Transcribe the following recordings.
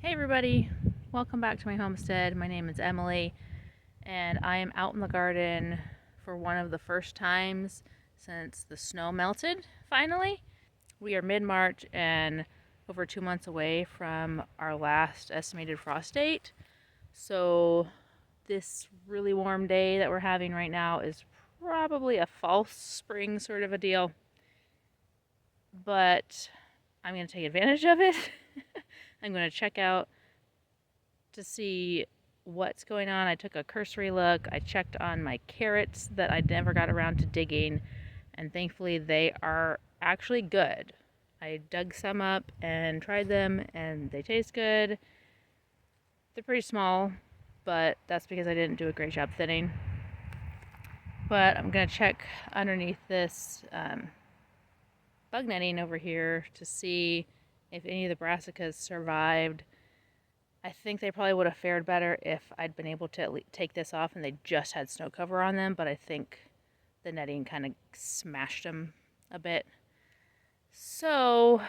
Hey everybody, welcome back to my homestead. My name is Emily and I am out in the garden for one of the first times since the snow melted finally. We are mid-March and over 2 months away from our last estimated frost date. So this really warm day that we're having right now is probably a false spring sort of a deal. But I'm going to take advantage of it. I'm going to check out to see what's going on. I took a cursory look. I checked on my carrots that I never got around to digging, and thankfully they are actually good. I dug some up and tried them, and they taste good. They're pretty small, but that's because I didn't do a great job thinning. But I'm going to check underneath this bug netting over here to see if any of the brassicas survived. I think they probably would have fared better if I'd been able to at least take this off and they just had snow cover on them, but I think the netting kind of smashed them a bit. So,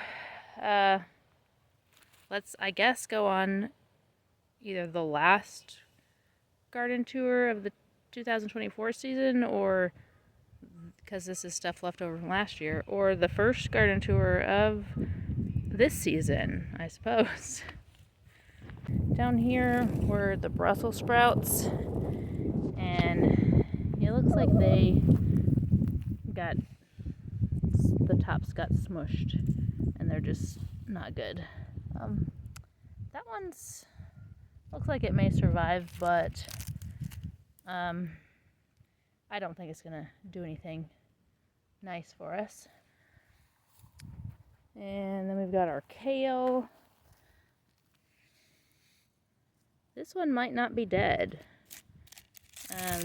let's, I guess, go on either the last garden tour of the 2024 season, or because this is stuff left over from last year, or the first garden tour of this season, I suppose. Down here were the Brussels sprouts, and it looks like the tops got smushed, and they're just not good. That one's looks like it may survive, but I don't think it's gonna do anything nice for us. And then we've got our kale. This one might not be dead.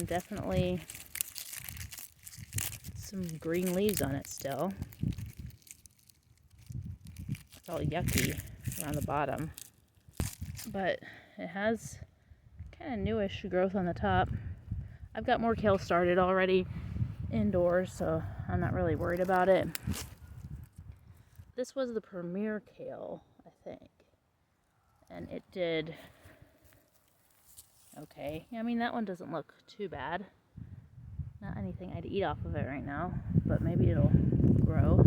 Definitely some green leaves on it still. It's all yucky around the bottom. But it has kind of newish growth on the top. I've got more kale started already indoors, so I'm not really worried about it. This was the premier kale, I think. And it did okay. I mean, that one doesn't look too bad. Not anything I'd eat off of it right now, but maybe it'll grow.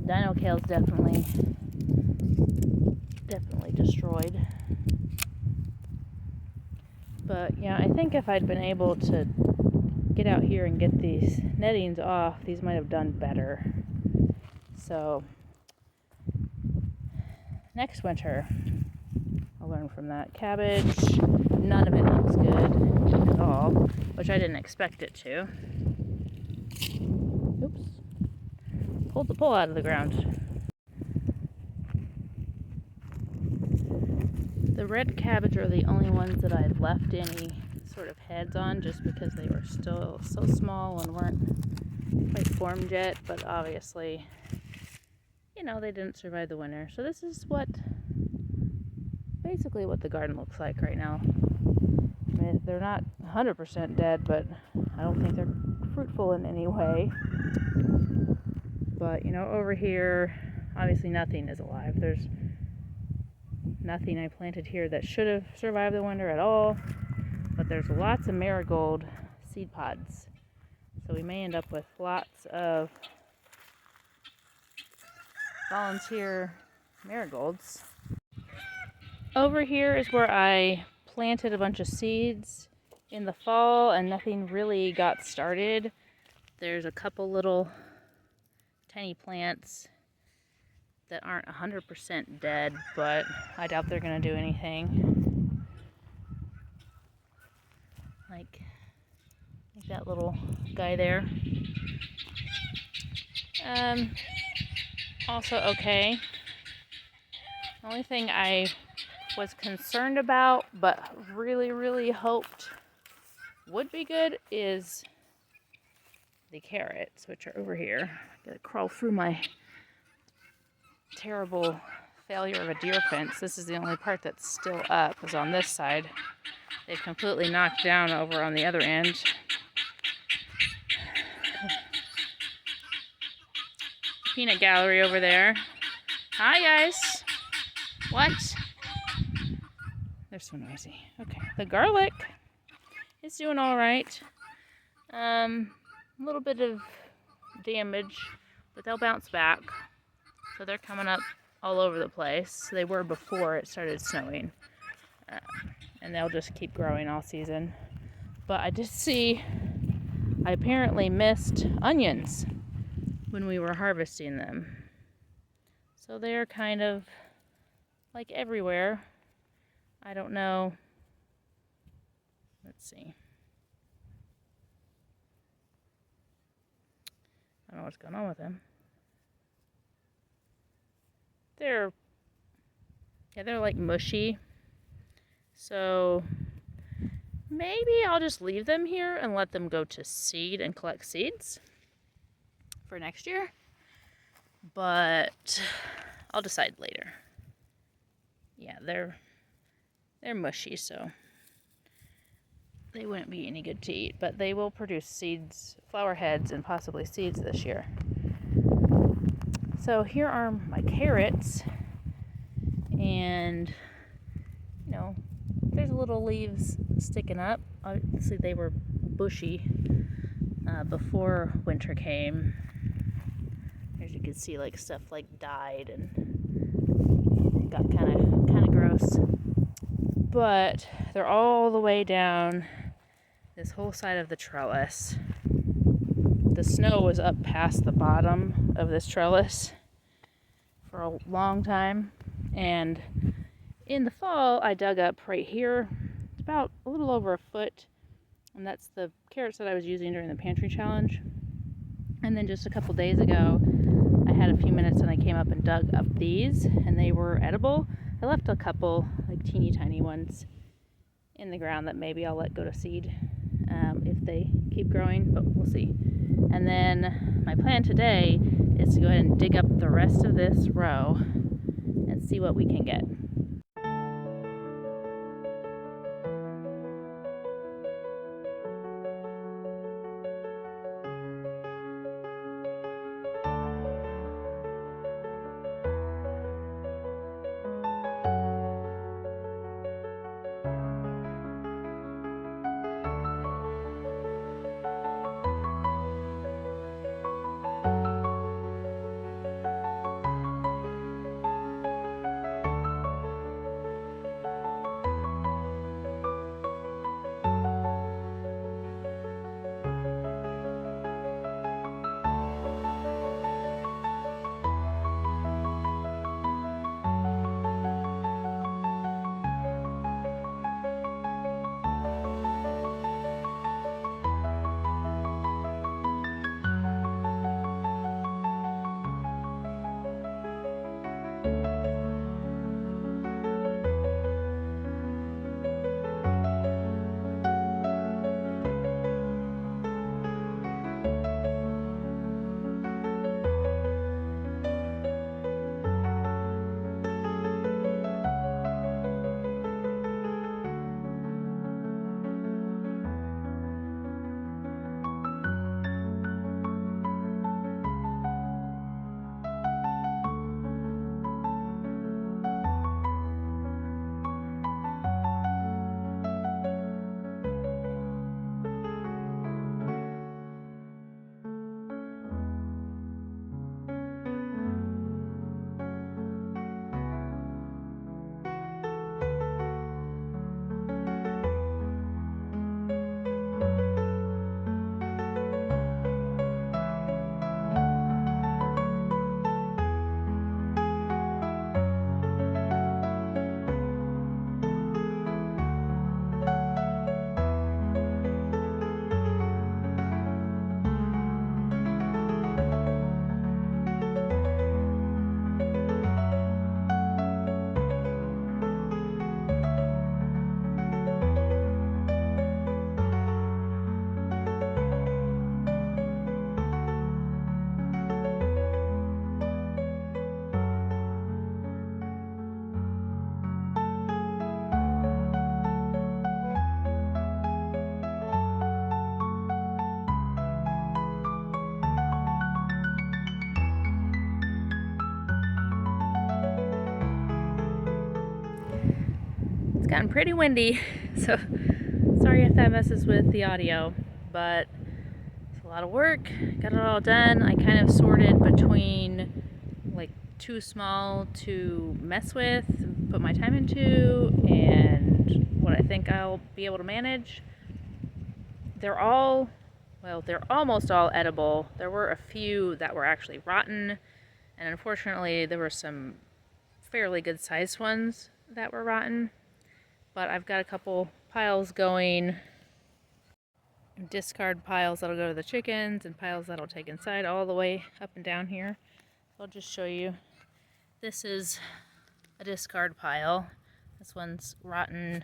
Dino kale's definitely destroyed. But yeah, I think if I'd been able to get out here and get these nettings off, these might have done better. So next winter, I'll learn from that. Cabbage, none of it looks good at all, which I didn't expect it to. Oops. Pulled the pole out of the ground. The red cabbage are the only ones that I've left any sort of heads on, just because they were still so small and weren't quite formed yet, but obviously, you know, they didn't survive the winter. So this is basically what the garden looks like right now. I mean, they're not 100% dead, but I don't think they're fruitful in any way. But, you know, over here, obviously nothing is alive. There's nothing I planted here that should have survived the winter at all. But there's lots of marigold seed pods. So we may end up with lots of volunteer marigolds. Over here is where I planted a bunch of seeds in the fall and nothing really got started. There's a couple little tiny plants that aren't 100% dead, but I doubt they're gonna do anything. Like that little guy there. Also okay. The only thing I was concerned about, but really hoped would be good, is the carrots, which are over here. I gotta crawl through my terrible failure of a deer fence. This is the only part that's still up, is on this side. They've completely knocked down over on the other end. Peanut gallery over there. Hi guys. What? They're so noisy. Okay, the garlic is doing all right. A little bit of damage, but they'll bounce back. So they're coming up all over the place. They were before it started snowing. And they'll just keep growing all season. But I did see, I apparently missed onions when we were harvesting them. So they're kind of like everywhere. I don't know. Let's see. I don't know what's going on with them. They're like mushy. So maybe I'll just leave them here and let them go to seed and collect seeds for next year. But I'll decide later. Yeah, they're mushy, so they wouldn't be any good to eat, but they will produce seeds, flower heads, and possibly seeds this year. So here are my carrots, and you know, there's little leaves sticking up. Obviously they were bushy before winter came. As you can see, like stuff like died and got kind of gross. But they're all the way down this whole side of the trellis. The snow was up past the bottom of this trellis for a long time, and in the fall I dug up right here. It's about a little over a foot, and that's the carrots that I was using during the pantry challenge. And then just a couple days ago I had a few minutes and I came up and dug up these, and they were edible. I left a couple like teeny tiny ones in the ground that maybe I'll let go to seed if they keep growing, but we'll see. And then my plan today is to go ahead and dig up the rest of this row and see what we can get. gotten pretty windy, so sorry if that messes with the audio, but it's a lot of work. Got it all done. I kind of sorted between like too small to mess with, put my time into, and what I think I'll be able to manage. They're almost all edible. There were a few that were actually rotten, and unfortunately there were some fairly good sized ones that were rotten. But I've got a couple piles going, discard piles that'll go to the chickens and piles that'll take inside all the way up and down here. I'll just show you. This is a discard pile. This one's rotten.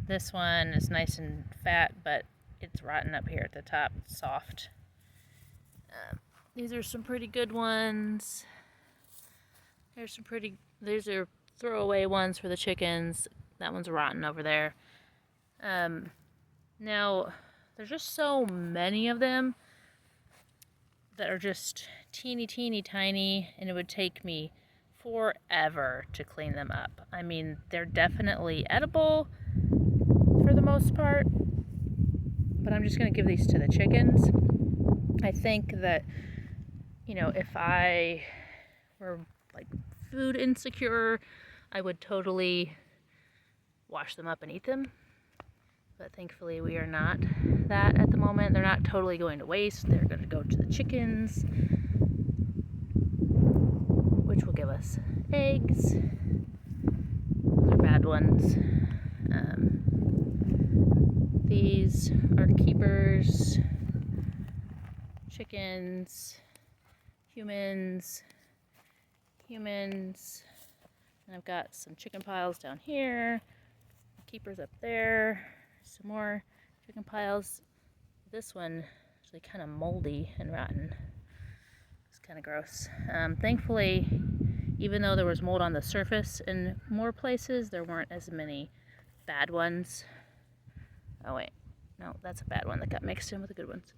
This one is nice and fat, but it's rotten up here at the top. It's soft. These are some pretty good ones. These are throwaway ones for the chickens. That one's rotten over there. Now, there's just so many of them that are just teeny tiny, and it would take me forever to clean them up. I mean, they're definitely edible for the most part, but I'm just going to give these to the chickens. I think that, you know, if I were like food insecure, I would totally wash them up and eat them, but thankfully we are not that at the moment. They're not totally going to waste. They're going to go to the chickens, which will give us eggs. Those are bad ones. These are keepers, chickens, humans, and I've got some chicken piles down here, keepers up there, some more chicken piles. This one is actually kind of moldy and rotten. It's kind of gross. Thankfully, even though there was mold on the surface in more places, there weren't as many bad ones. Oh wait, no, that's a bad one that got mixed in with the good ones.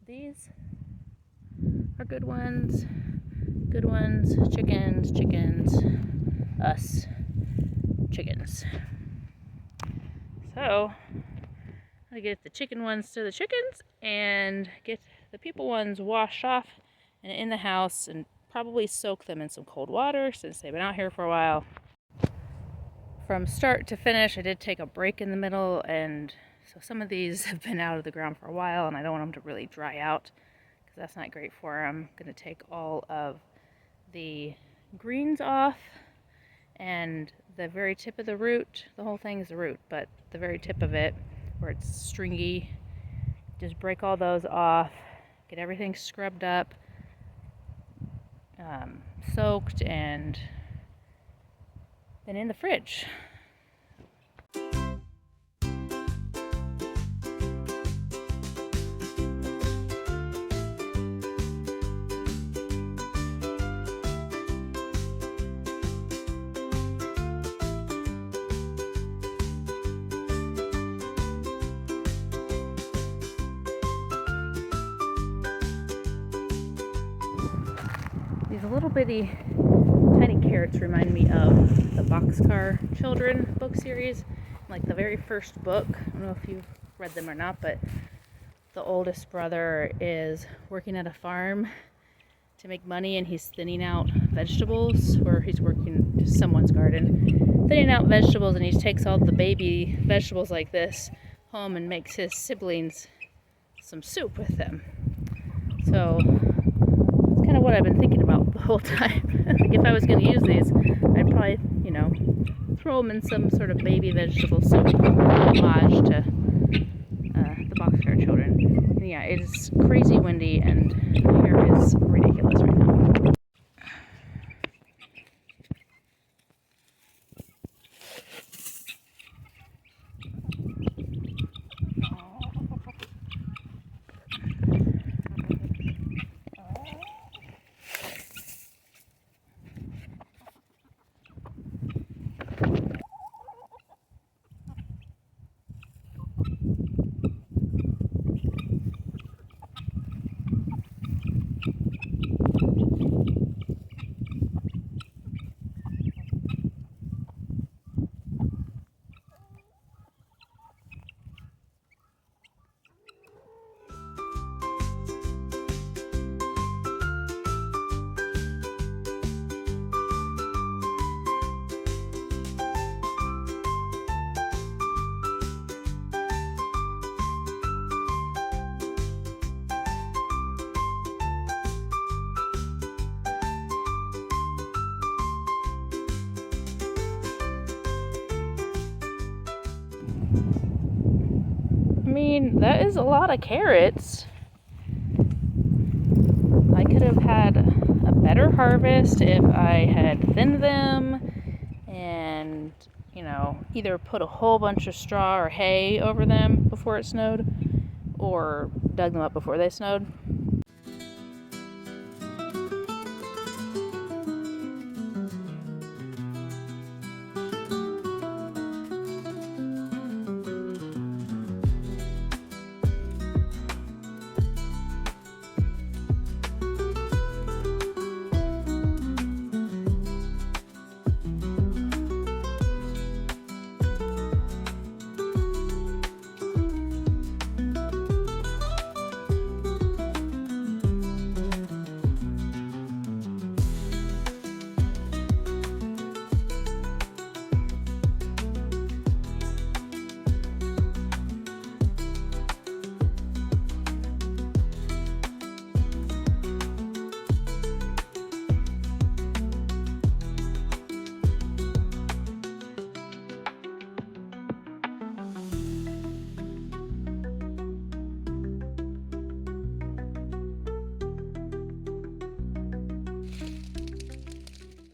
These are good ones. Good ones. Chickens. Us. Chickens. So, I'm gonna get the chicken ones to the chickens and get the people ones washed off and in the house, and probably soak them in some cold water since they've been out here for a while. From start to finish, I did take a break in the middle, and so some of these have been out of the ground for a while, and I don't want them to really dry out because that's not great for them. I'm going to take all of the greens off, and the very tip of the root, the whole thing is the root, but the very tip of it where it's stringy, just break all those off, get everything scrubbed up, soaked, and then in the fridge. These little bitty tiny carrots remind me of the Boxcar Children book series. Like the very first book, I don't know if you've read them or not, but the oldest brother is working at a farm to make money, and he's thinning out vegetables, or he's working just someone's garden, thinning out vegetables, and he takes all the baby vegetables like this home and makes his siblings some soup with them. So it's kind of what I've been thinking about the whole time. Like if I was going to use these, I'd probably, you know, throw them in some sort of baby vegetable soup homage to the Boxcar Children. And yeah, it is crazy windy, and my hair is ridiculous right now. mean, that is a lot of carrots. I could have had a better harvest if I had thinned them and, you know, either put a whole bunch of straw or hay over them before it snowed, or dug them up before they snowed.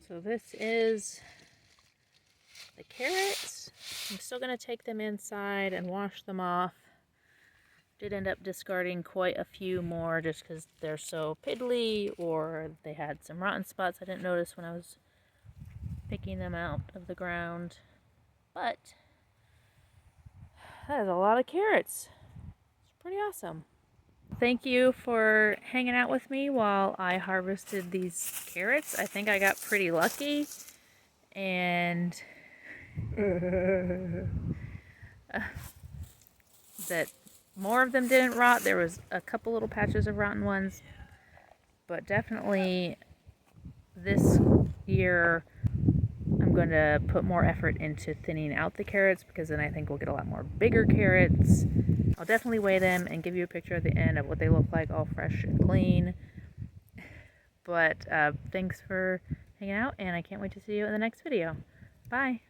So this is the carrots. I'm still going to take them inside and wash them off. Did end up discarding quite a few more just because they're so piddly, or they had some rotten spots I didn't notice when I was picking them out of the ground. But that is a lot of carrots. It's pretty awesome. Thank you for hanging out with me while I harvested these carrots. I think I got pretty lucky, and that more of them didn't rot. There was a couple little patches of rotten ones, but definitely this year I'm going to put more effort into thinning out the carrots, because then I think we'll get a lot more bigger carrots. I'll definitely weigh them and give you a picture at the end of what they look like, all fresh and clean. But thanks for hanging out, and I can't wait to see you in the next video. Bye!